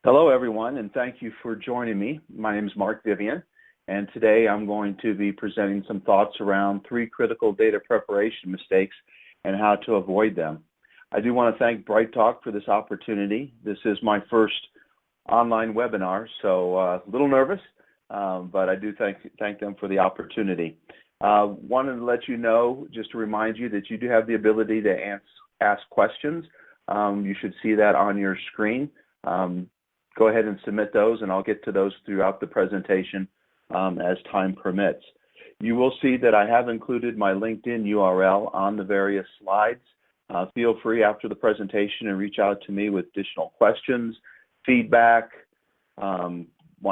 Hello, everyone, and thank you for joining me. My name is Mark Vivian, and today I'm going to be presenting some thoughts around 3 critical data preparation mistakes and how to avoid them. I do want to thank Bright Talk for this opportunity. This is my first online webinar, so a little nervous, but I do thank them for the opportunity. Wanted to let you know, just to remind you, that you do have the ability to ask questions. You should see that on your screen. Go ahead and submit those, and I'll get to those throughout the presentation as time permits. You will see that I have included my LinkedIn URL on the various slides. Feel free after the presentation to reach out to me with additional questions, feedback, want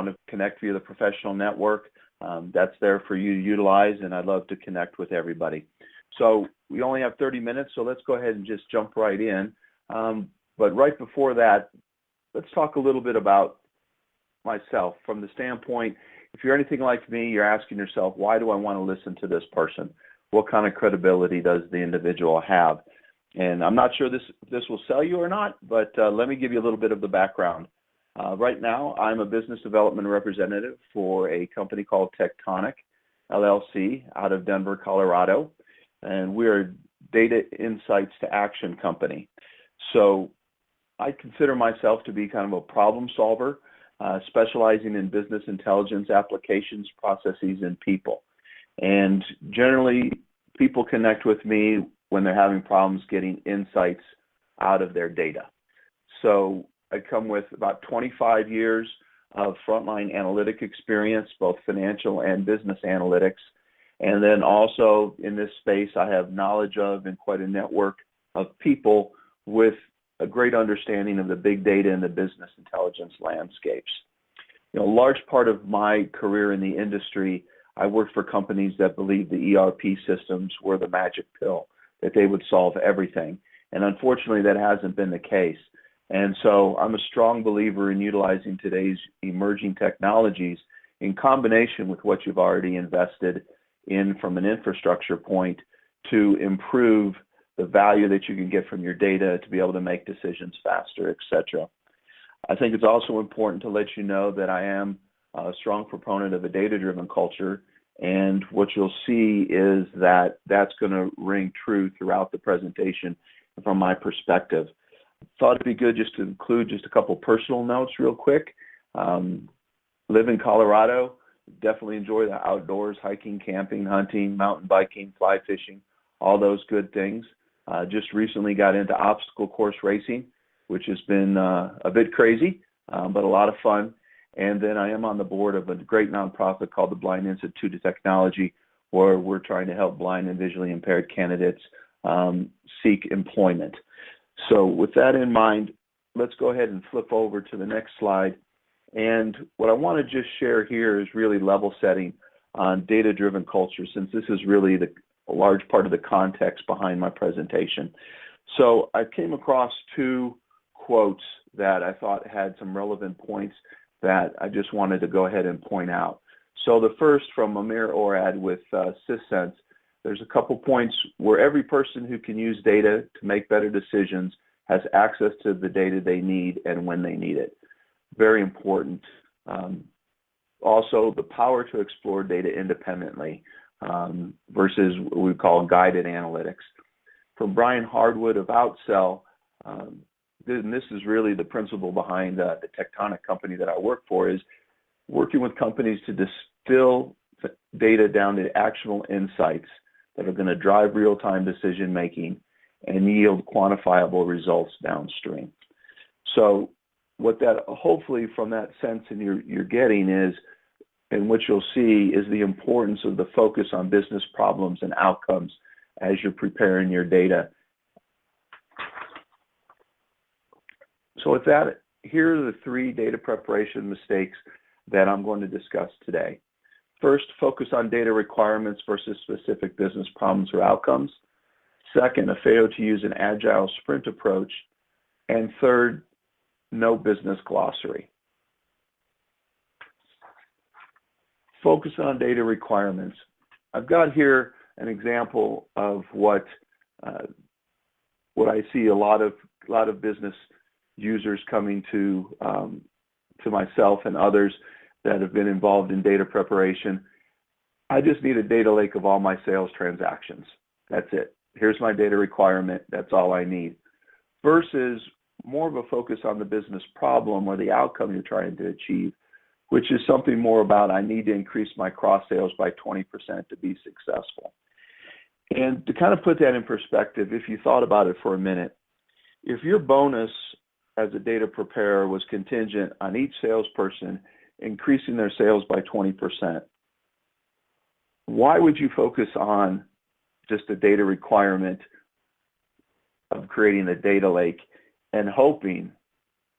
to connect via the professional network. That's there for you to utilize, and I'd love to connect with everybody. So we only have 30 minutes, so let's go ahead and just jump right in. But right before that, let's talk a little bit about myself from the standpoint, if you're anything like me, you're asking yourself, why do I want to listen to this person? What kind of credibility does the individual have? And I'm not sure this will sell you or not, but let me give you a little bit of the background. Right now, I'm a business development representative for a company called Tectonic, LLC, out of Denver, Colorado, and we're a data insights to action company. So I consider myself to be kind of a problem solver, specializing in business intelligence applications, processes, and people. And generally, people connect with me when they're having problems getting insights out of their data. So I come with about 25 years of frontline analytic experience, both financial and business analytics. And then also in this space, I have knowledge of and quite a network of people with a great understanding of the big data and the business intelligence landscapes. You know, a large part of my career in the industry, I worked for companies that believed the ERP systems were the magic pill, that they would solve everything. And unfortunately, that hasn't been the case. And so I'm a strong believer in utilizing today's emerging technologies in combination with what you've already invested in from an infrastructure point to improve the value that you can get from your data to be able to make decisions faster, etc. I think it's also important to let you know that I am a strong proponent of a data-driven culture, and what you'll see is that that's going to ring true throughout the presentation from my perspective. Thought it'd be good just to include just a couple personal notes real quick. Live in Colorado, definitely enjoy the outdoors, hiking, camping, hunting, mountain biking, fly fishing, all those good things. Just recently got into obstacle course racing, which has been a bit crazy, but a lot of fun. And then I am on the board of a great nonprofit called the Blind Institute of Technology, where we're trying to help blind and visually impaired candidates seek employment. So with that in mind, let's go ahead and flip over to the next slide. And what I want to just share here is really level setting on data-driven culture, since this is really a large part of the context behind my presentation. So I came across 2 quotes that I thought had some relevant points that I just wanted to go ahead and point out. So the first from Amir Orad with SysSense, there's a couple points where every person who can use data to make better decisions has access to the data they need and when they need it. Very important. Also, the power to explore data independently versus what we call guided analytics. From Brian Hardwood of Outcell, and this is really the principle behind the Tectonic company that I work for, is working with companies to distill data down to actionable insights that are going to drive real-time decision making and yield quantifiable results downstream. So what that hopefully from that sense and you're getting is, and what you'll see is the importance of the focus on business problems and outcomes as you're preparing your data. So with that, here are the 3 data preparation mistakes that I'm going to discuss today. First, focus on data requirements versus specific business problems or outcomes. Second, a failure to use an agile sprint approach. And third, no business glossary. Focus on data requirements. I've got here an example of what I see a lot of business users coming to to myself and others that have been involved in data preparation, I just need a data lake of all my sales transactions. That's it. Here's my data requirement. That's all I need. Versus more of a focus on the business problem or the outcome you're trying to achieve, which is something more about I need to increase my cross sales by 20% to be successful. And to kind of put that in perspective, if you thought about it for a minute, if your bonus as a data preparer was contingent on each salesperson increasing their sales by 20%, why would you focus on just a data requirement of creating a data lake and hoping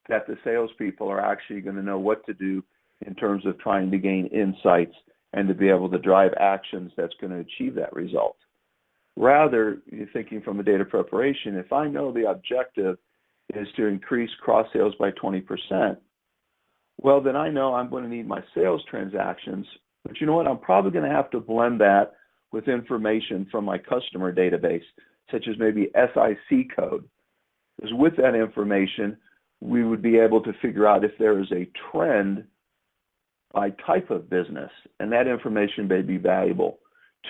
that the salespeople are actually going to know what to do in terms of trying to gain insights and to be able to drive actions that's going to achieve that result? Rather, you're thinking from a data preparation, if I know the objective is to increase cross sales by 20%, well, then I know I'm going to need my sales transactions. But you know what? I'm probably going to have to blend that with information from my customer database, such as maybe SIC code. Because with that information, we would be able to figure out if there is a trend by type of business, and that information may be valuable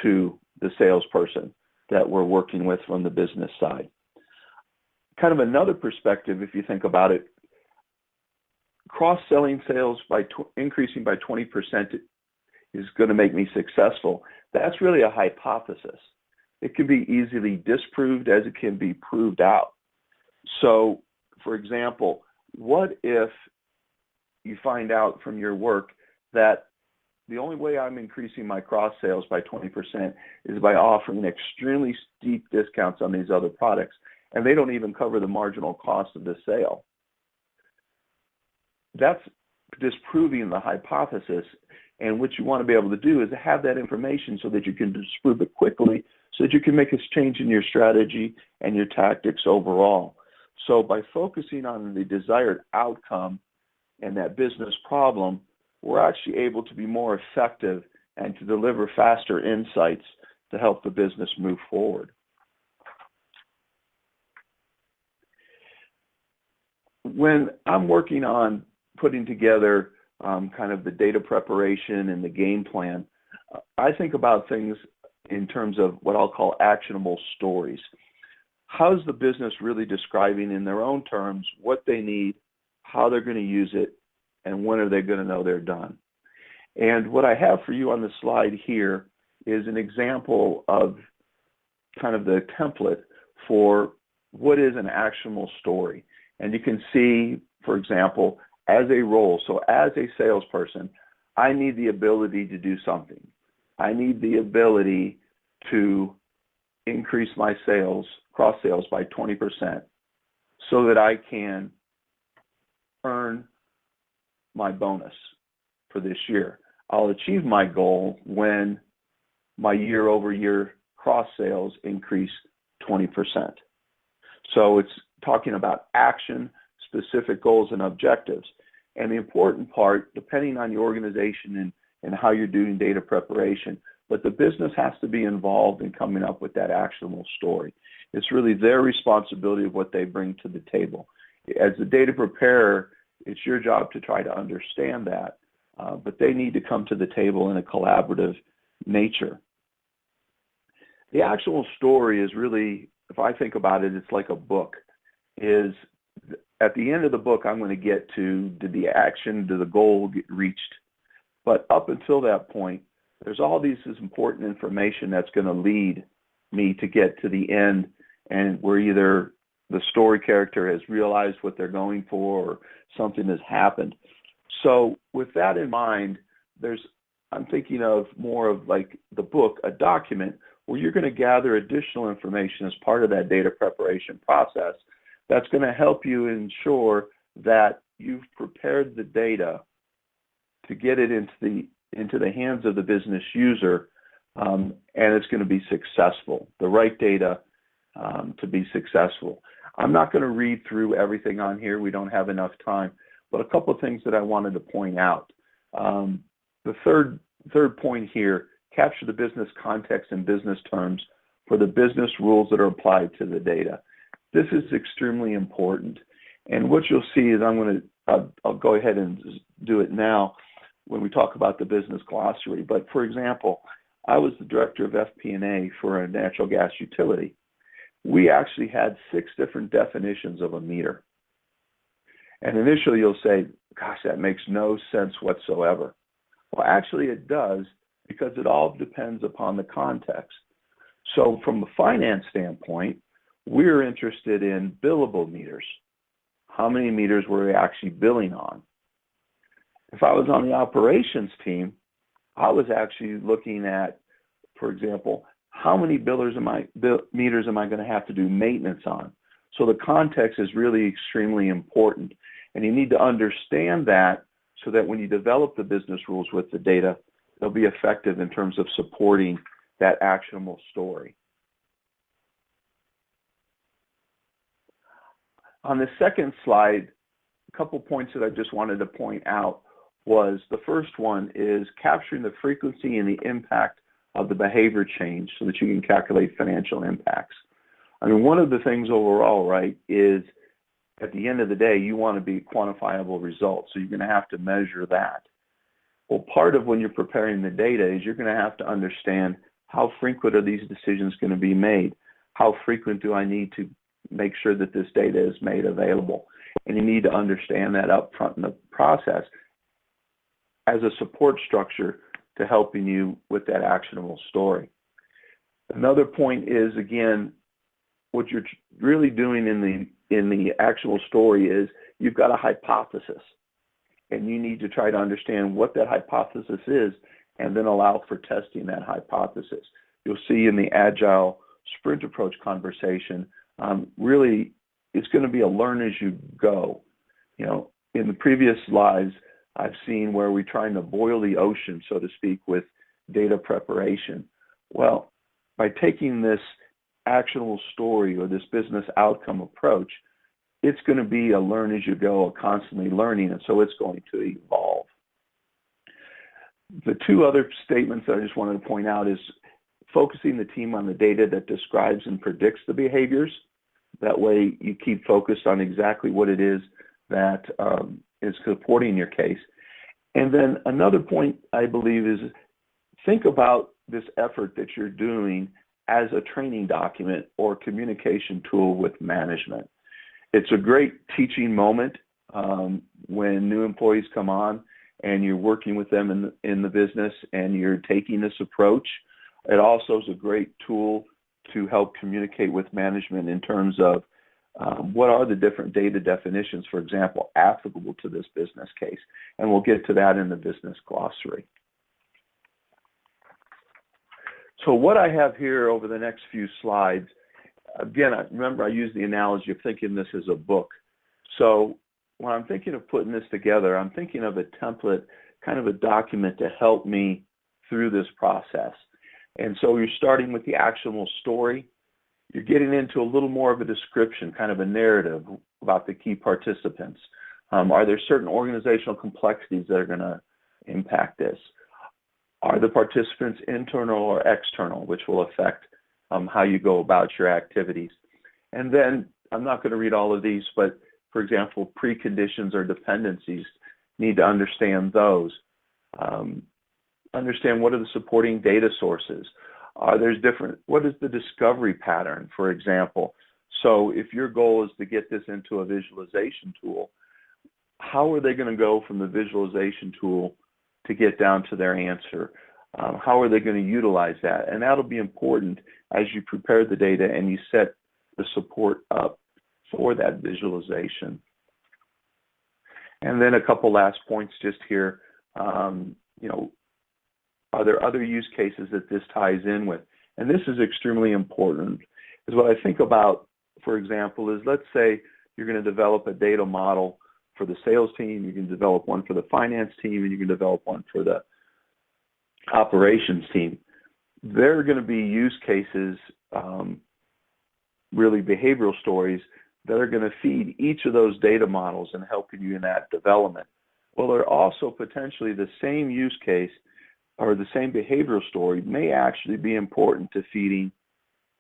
to the salesperson that we're working with from the business side. Kind of another perspective, if you think about it, cross-selling sales by increasing by 20% is going to make me successful. That's really a hypothesis. It can be easily disproved as it can be proved out. So, for example, what if you find out from your work that the only way I'm increasing my cross sales by 20% is by offering extremely steep discounts on these other products, and they don't even cover the marginal cost of the sale? That's disproving the hypothesis, and what you want to be able to do is have that information so that you can disprove it quickly, so that you can make a change in your strategy and your tactics overall. So by focusing on the desired outcome and that business problem, we're actually able to be more effective and to deliver faster insights to help the business move forward. When I'm working on putting together kind of the data preparation and the game plan, I think about things in terms of what I'll call actionable stories. How's the business really describing in their own terms what they need, how they're going to use it, and when are they going to know they're done? And what I have for you on the slide here is an example of kind of the template for what is an actionable story. And you can see, for example, as a role, so as a salesperson, I need the ability to do something. I need the ability to increase my sales, cross sales by 20% so that I can earn my bonus for this year. I'll achieve my goal when my year-over-year cross sales increase 20%. So it's talking about action, specific goals, and objectives. And the important part, depending on your organization and how you're doing data preparation, but the business has to be involved in coming up with that actionable story. It's really their responsibility of what they bring to the table. As the data preparer, it's your job to try to understand that, but they need to come to the table in a collaborative nature. The actual story is really, if I think about it, it's like a book. Is at the end of the book, I'm going to get to, did the action, did the goal get reached? But up until that point, there's all this important information that's going to lead me to get to the end, and where either the story character has realized what they're going for or something has happened. So with that in mind, I'm thinking of more of like the book, a document, where you're going to gather additional information as part of that data preparation process that's going to help you ensure that you've prepared the data to get it into the hands of the business user, and it's going to be successful, the right data to be successful. I'm not going to read through everything on here. We don't have enough time, but a couple of things that I wanted to point out. The third point here, capture the business context and business terms for the business rules that are applied to the data. This is extremely important. And what you'll see is I'm going I'll go ahead and do it now when we talk about the business glossary. But for example, I was the director of FP&A for a natural gas utility. We actually had 6 different definitions of a meter. And initially you'll say, gosh, that makes no sense whatsoever. Well, actually it does, because it all depends upon the context. So from a finance standpoint, we're interested in billable meters. How many meters were we actually billing on? If I was on the operations team, I was actually looking at, for example, how many meters am I going to have to do maintenance on? So the context is really extremely important. And you need to understand that so that when you develop the business rules with the data, they'll be effective in terms of supporting that actionable story. On the second slide, a couple points that I just wanted to point out was the first one is capturing the frequency and the impact of the behavior change so that you can calculate financial impacts. I mean, one of the things overall, right, is at the end of the day, you want to be quantifiable results. So you're going to have to measure that. Well, part of when you're preparing the data is you're going to have to understand how frequent are these decisions going to be made? How frequent do I need to make sure that this data is made available? And you need to understand that up front in the process as a support structure to helping you with that actionable story. Another point is, again, what you're really doing in the actual story is you've got a hypothesis, and you need to try to understand what that hypothesis is and then allow for testing that hypothesis. You'll see in the agile sprint approach conversation, really it's going to be a learn as you go. You know, in the previous slides, I've seen where we're trying to boil the ocean, so to speak, with data preparation. Well, by taking this actionable story or this business outcome approach, it's going to be a learn as you go, a constantly learning, and so it's going to evolve. The 2 other statements that I just wanted to point out is focusing the team on the data that describes and predicts the behaviors. That way you keep focused on exactly what it is that is supporting your case. And then another point, I believe, is think about this effort that you're doing as a training document or communication tool with management. It's a great teaching moment when new employees come on and you're working with them in the business and you're taking this approach. It also is a great tool to help communicate with management in terms of what are the different data definitions, for example, applicable to this business case. And we'll get to that in the business glossary. So what I have here over the next few slides, again, remember I used the analogy of thinking this as a book. So when I'm thinking of putting this together, I'm thinking of a template, kind of a document to help me through this process. And so you're starting with the actionable story. You're getting into a little more of a description, kind of a narrative about the key participants. Are there certain organizational complexities that are going to impact this? Are the participants internal or external, which will affect how you go about your activities? And then, I'm not going to read all of these, but for example, preconditions or dependencies, need to understand those. Understand what are the supporting data sources. What is the discovery pattern, for example? So if your goal is to get this into a visualization tool, how are they going to go from the visualization tool to get down to their answer? How are they going to utilize that? And that'll be important as you prepare the data and you set the support up for that visualization. And then a couple last points just here. You know, are there other use cases that this ties in with? And this is extremely important. Is what I think about, for example, is let's say you're going to develop a data model for the sales team, you can develop one for the finance team, and you can develop one for the operations team. There are going to be use cases, really behavioral stories, that are going to feed each of those data models and helping you in that development. Well, they're also potentially the same use case or the same behavioral story may actually be important to feeding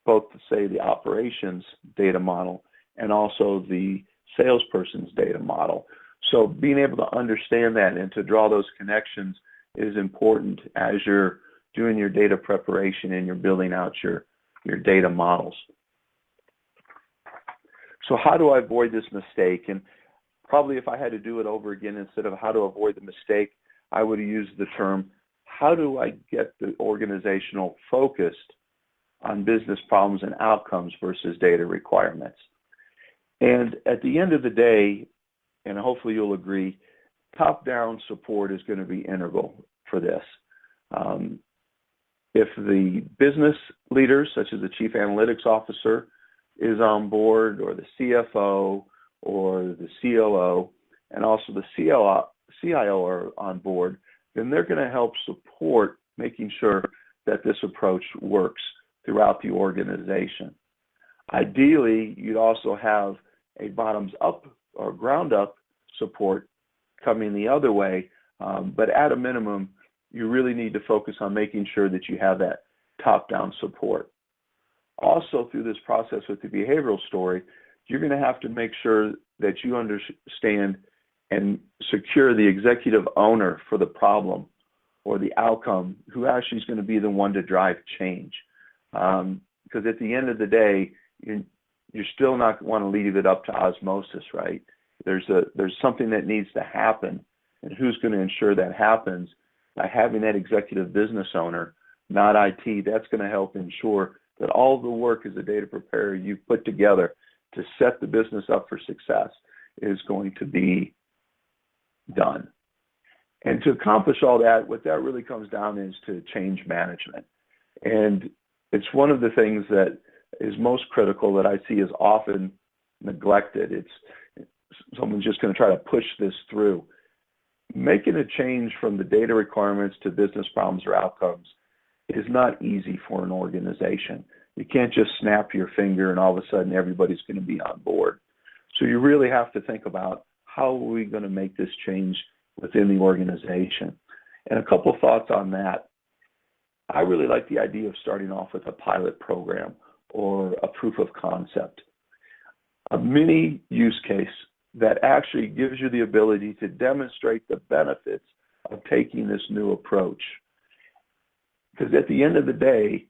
both, say, the operations data model and also the salesperson's data model. So being able to understand that and to draw those connections is important as you're doing your data preparation and you're building out your data models. So how do I avoid this mistake? And probably if I had to do it over again, instead of how to avoid the mistake, I would use the term, how do I get the organizational focused on business problems and outcomes versus data requirements? And at the end of the day, and hopefully you'll agree, top-down support is going to be integral for this. If the business leaders, such as the chief analytics officer, is on board, or the CFO, or the COO, and also the CIO are on board, then they're going to help support making sure that this approach works throughout the organization. Ideally, you'd also have a bottoms-up or ground-up support coming the other way, but at a minimum, you really need to focus on making sure that you have that top-down support. Also, through this process with the behavioral story, you're going to have to make sure that you understand and secure the executive owner for the problem or the outcome, who actually is going to be the one to drive change. Because at the end of the day, you're still not want to leave it up to osmosis, right? There's something that needs to happen, and who's going to ensure that happens? By having that executive business owner, not IT, that's going to help ensure that all the work as a data preparer you've put together to set the business up for success is going to be done. And to accomplish all that, what that really comes down is to change management. And it's one of the things that is most critical that I see is often neglected. It's someone's just going to try to push this through. Making a change from the data requirements to business problems or outcomes is not easy for an organization. You can't just snap your finger and all of a sudden everybody's going to be on board. So you really have to think about, how are we going to make this change within the organization? And a couple of thoughts on that. I really like the idea of starting off with a pilot program or a proof of concept, a mini use case that actually gives you the ability to demonstrate the benefits of taking this new approach. Because at the end of the day,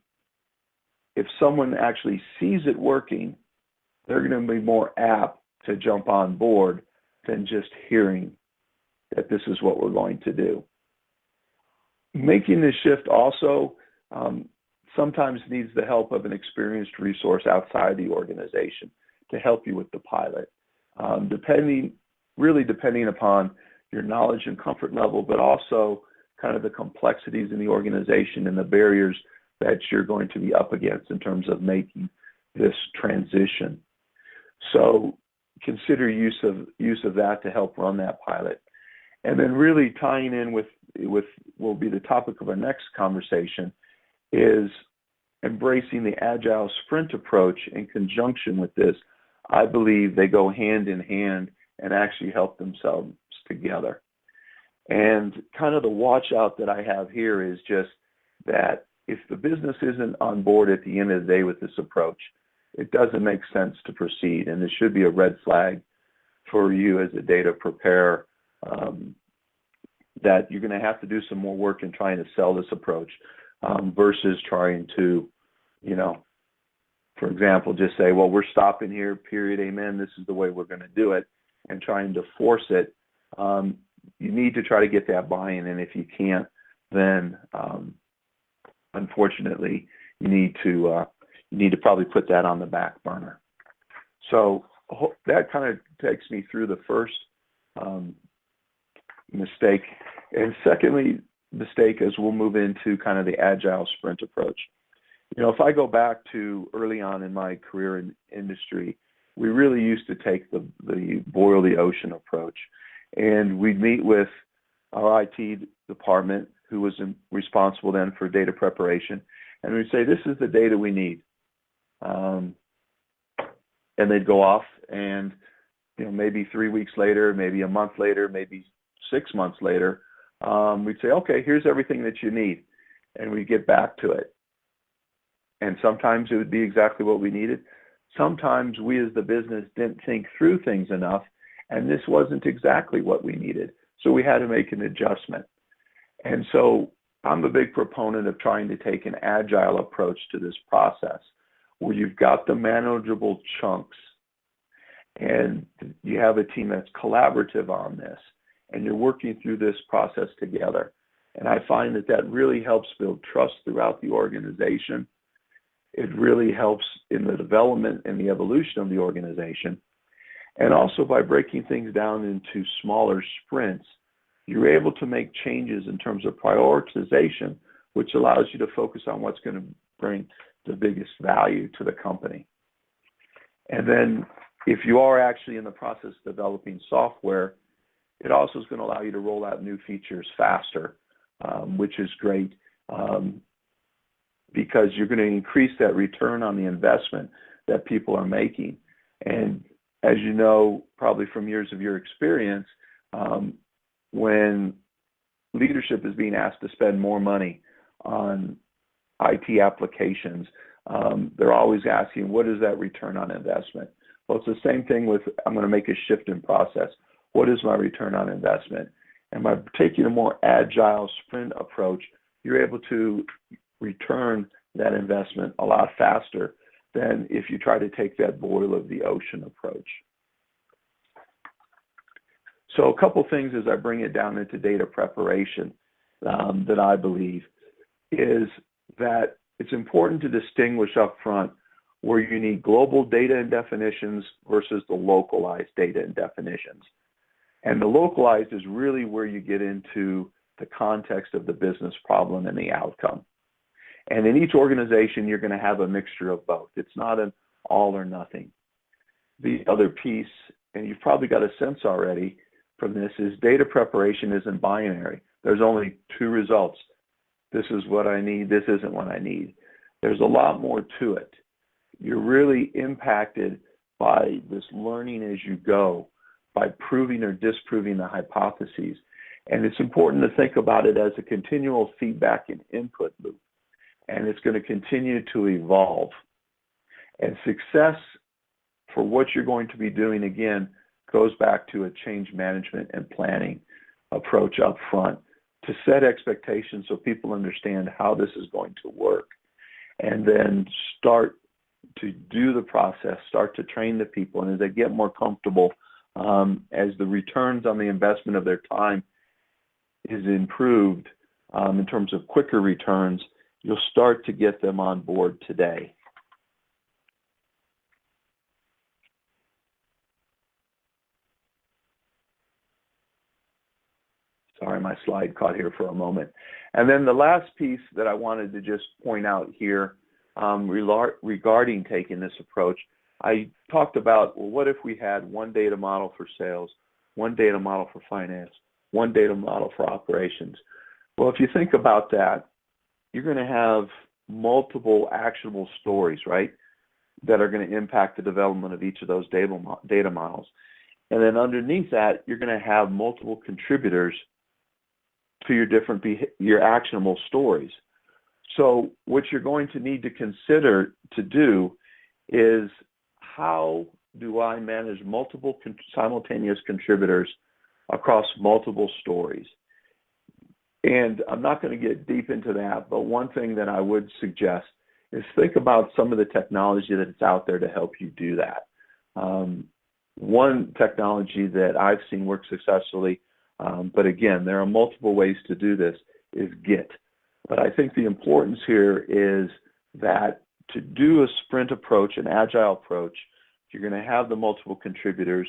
if someone actually sees it working, they're going to be more apt to jump on board than just hearing that this is what we're going to do. Making this shift also sometimes needs the help of an experienced resource outside the organization to help you with the pilot. Depending upon your knowledge and comfort level, but also kind of the complexities in the organization and the barriers that you're going to be up against in terms of making this transition. So consider use of that to help run that pilot. And then really tying in with will be the topic of our next conversation, is embracing the agile sprint approach in conjunction with this. I believe they go hand in hand and actually help themselves together. And kind of the watch out that I have here is just that if the business isn't on board at the end of the day with this approach, it doesn't make sense to proceed. And this should be a red flag for you as a data preparer, that you're going to have to do some more work in trying to sell this approach versus trying to, for example, just say, well, we're stopping here, period, amen, this is the way we're going to do it, and trying to force it. You need to try to get that buy-in, and if you can't, then unfortunately, you need to probably put that on the back burner. So that kind of takes me through the first mistake. And secondly, mistake, as we'll move into kind of the agile sprint approach. If I go back to early on in my career in industry, we really used to take the boil the ocean approach. And we'd meet with our IT department, who was responsible then for data preparation, and we'd say, this is the data we need. And they'd go off, and maybe 3 weeks later, maybe a month later, maybe 6 months later, we'd say, okay, here's everything that you need. And we'd get back to it. And sometimes it would be exactly what we needed. Sometimes we as the business didn't think through things enough, and this wasn't exactly what we needed. So we had to make an adjustment. And so I'm a big proponent of trying to take an agile approach to this process, where you've got the manageable chunks and you have a team that's collaborative on this, and you're working through this process together. And I find that that really helps build trust throughout the organization. It really helps in the development and the evolution of the organization. And also, by breaking things down into smaller sprints, you're able to make changes in terms of prioritization, which allows you to focus on what's going to bring the biggest value to the company. And then if you are actually in the process of developing software, it also is going to allow you to roll out new features faster, which is great, because you're going to increase that return on the investment that people are making. And as you know, probably from years of your experience, when leadership is being asked to spend more money on IT applications, they're always asking, what is that return on investment? Well, it's the same thing with, I'm going to make a shift in process. What is my return on investment? And by taking a more agile sprint approach, you're able to return that investment a lot faster than if you try to take that boil of the ocean approach. So a couple things as I bring it down into data preparation that I believe is that it's important to distinguish up front where you need global data and definitions versus the localized data and definitions. And the localized is really where you get into the context of the business problem and the outcome. And in each organization, you're going to have a mixture of both. It's not an all or nothing. The other piece, and you've probably got a sense already from this, is data preparation isn't binary. There's only two results. This is what I need. This isn't what I need. There's a lot more to it. You're really impacted by this learning as you go, by proving or disproving the hypotheses. And it's important to think about it as a continual feedback and input loop. And it's going to continue to evolve. And success for what you're going to be doing, again, goes back to a change management and planning approach up front to set expectations so people understand how this is going to work, and then start to do the process, start to train the people. And as they get more comfortable, as the returns on the investment of their time is improved in terms of quicker returns, you'll start to get them on board today. Sorry, my slide caught here for a moment. And then the last piece that I wanted to just point out here regarding taking this approach, I talked about, well, what if we had one data model for sales, one data model for finance, one data model for operations? Well, if you think about that, you're going to have multiple actionable stories, right, that are going to impact the development of each of those data models. And then underneath that, you're going to have multiple contributors to your actionable stories. So what you're going to need to consider to do is, how do I manage multiple simultaneous contributors across multiple stories? And I'm not going to get deep into that, but one thing that I would suggest is think about some of the technology that's out there to help you do that. One technology that I've seen work successfully, but again, there are multiple ways to do this, is Git. But I think the importance here is that to do a sprint approach, an agile approach, you're going to have the multiple contributors.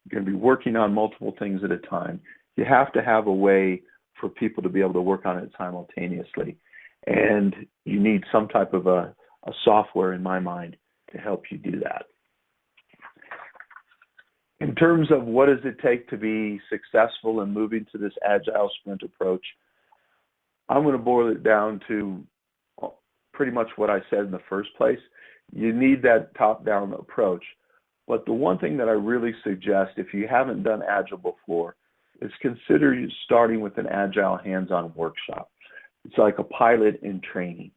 You're going to be working on multiple things at a time. You have to have a way for people to be able to work on it simultaneously. And you need some type of a software, in my mind, to help you do that. In terms of what does it take to be successful in moving to this agile sprint approach, I'm going to boil it down to pretty much what I said in the first place. You need that top-down approach. But the one thing that I really suggest, if you haven't done Agile before, is consider starting with an Agile hands-on workshop. It's like a pilot in training.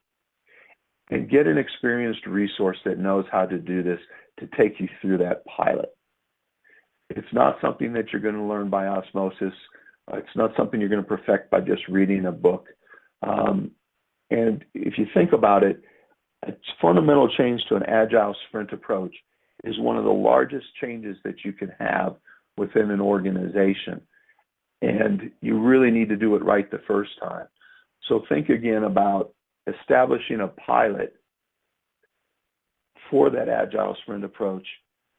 And get an experienced resource that knows how to do this to take you through that pilot. It's not something that you're going to learn by osmosis. It's not something you're going to perfect by just reading a book. And if you think about it, a fundamental change to an agile sprint approach is one of the largest changes that you can have within an organization. And you really need to do it right the first time. So think again about establishing a pilot for that agile sprint approach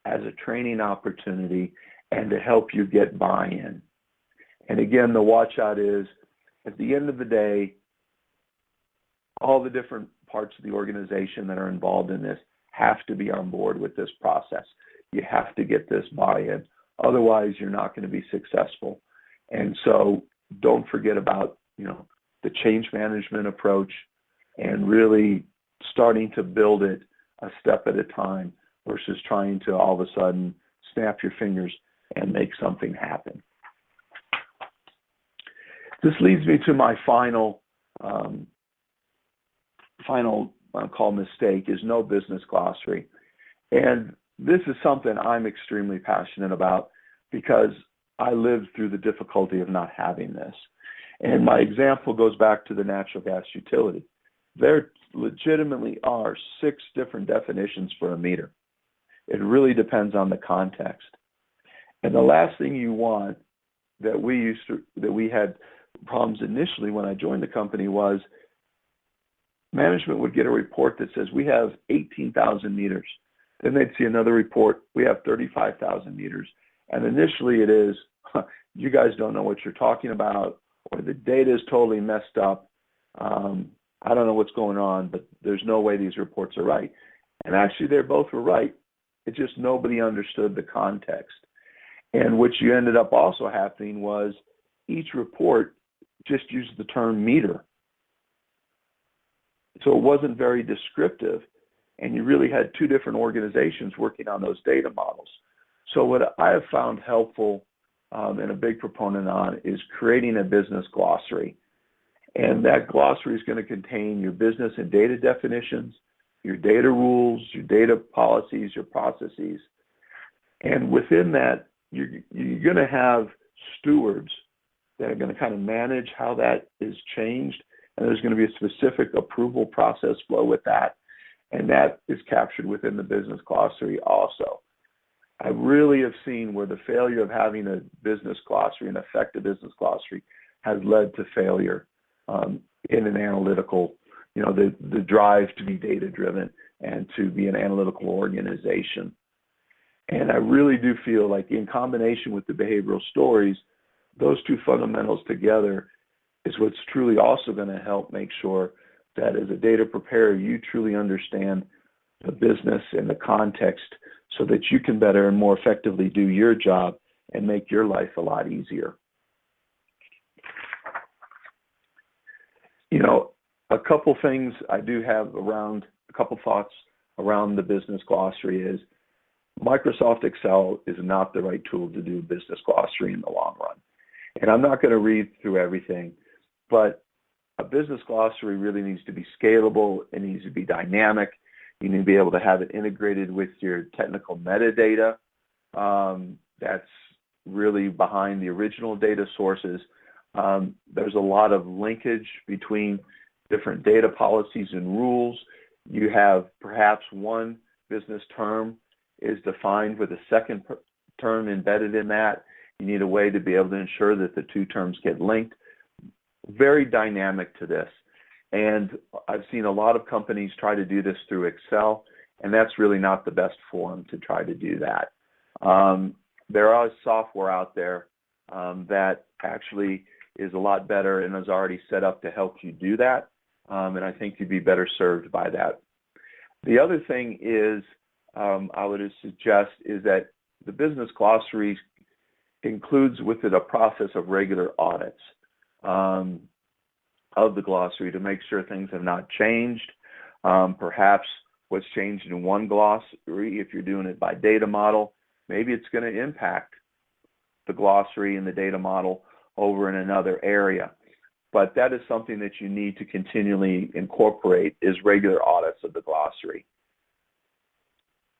as a training opportunity and to help you get buy-in. And again, the watch out is, at the end of the day, all the different parts of the organization that are involved in this have to be on board with this process. You have to get this buy-in. Otherwise, you're not going to be successful. And so don't forget about, the change management approach and really starting to build it a step at a time versus trying to all of a sudden snap your fingers and make something happen. This leads me to my final call mistake is no business glossary. And this is something I'm extremely passionate about because I lived through the difficulty of not having this. And my example goes back to the natural gas utility. There legitimately are 6 different definitions for a meter. It really depends on the context. And the last thing you want that we had problems initially when I joined the company was management would get a report that says we have 18,000 meters. Then they'd see another report, we have 35,000 meters. And initially it is, you guys don't know what you're talking about, or the data is totally messed up. I don't know what's going on, but there's no way these reports are right. And actually, they both were right. It's just nobody understood the context. And what you ended up also happening was each report just used the term meter. So it wasn't very descriptive. And you really had 2 different organizations working on those data models. So what I have found helpful and a big proponent on is creating a business glossary. And that glossary is going to contain your business and data definitions, your data rules, your data policies, your processes. And within that, you're going to have stewards that are going to kind of manage how that is changed. And there's going to be a specific approval process flow with that. And that is captured within the business glossary also. I really have seen where the failure of having a business glossary, an effective business glossary, has led to failure in an analytical, the drive to be data-driven and to be an analytical organization. And I really do feel like in combination with the behavioral stories, those 2 fundamentals together is what's truly also going to help make sure that as a data preparer, you truly understand the business and the context so that you can better and more effectively do your job and make your life a lot easier. A couple things I do have around, a couple thoughts around the business glossary is Microsoft Excel is not the right tool to do business glossary in the long run. And I'm not going to read through everything, but a business glossary really needs to be scalable. It needs to be dynamic. You need to be able to have it integrated with your technical metadata. That's really behind the original data sources. There's a lot of linkage between different data policies and rules. You have perhaps one business term is defined with a second term embedded in that. You need a way to be able to ensure that the 2 terms get linked. Very dynamic to this. And I've seen a lot of companies try to do this through Excel, and that's really not the best form to try to do that. There are software out there that actually is a lot better and is already set up to help you do that, and I think you'd be better served by that. The other thing is I would suggest is that the business glossary includes with it a process of regular audits of the glossary to make sure things have not changed. Perhaps what's changed in one glossary, if you're doing it by data model, maybe it's going to impact the glossary and the data model over in another area. But that is something that you need to continually incorporate is regular audits of the glossary.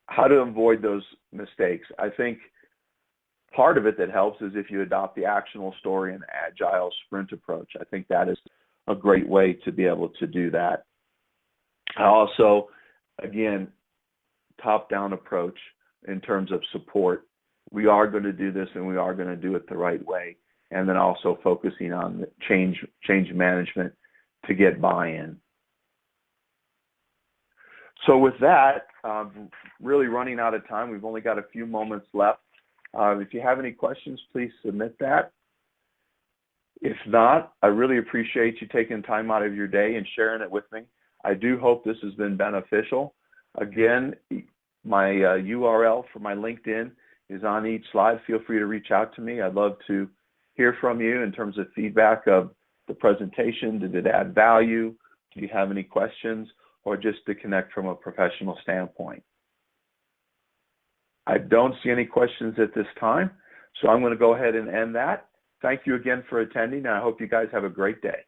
How to avoid those mistakes? I think part of it that helps is if you adopt the actionable story and agile sprint approach. I think that is a great way to be able to do that. Also, again, top-down approach in terms of support. We are going to do this, and we are going to do it the right way. And then also focusing on the change management to get buy-in. So with that, really running out of time. We've only got a few moments left. If you have any questions, please submit that. If not, I really appreciate you taking time out of your day and sharing it with me. I do hope this has been beneficial. Again, my URL for my LinkedIn is on each slide. Feel free to reach out to me. I'd love to hear from you in terms of feedback of the presentation. Did it add value? Do you have any questions? Or just to connect from a professional standpoint. I don't see any questions at this time, so I'm going to go ahead and end that. Thank you again for attending, and I hope you guys have a great day.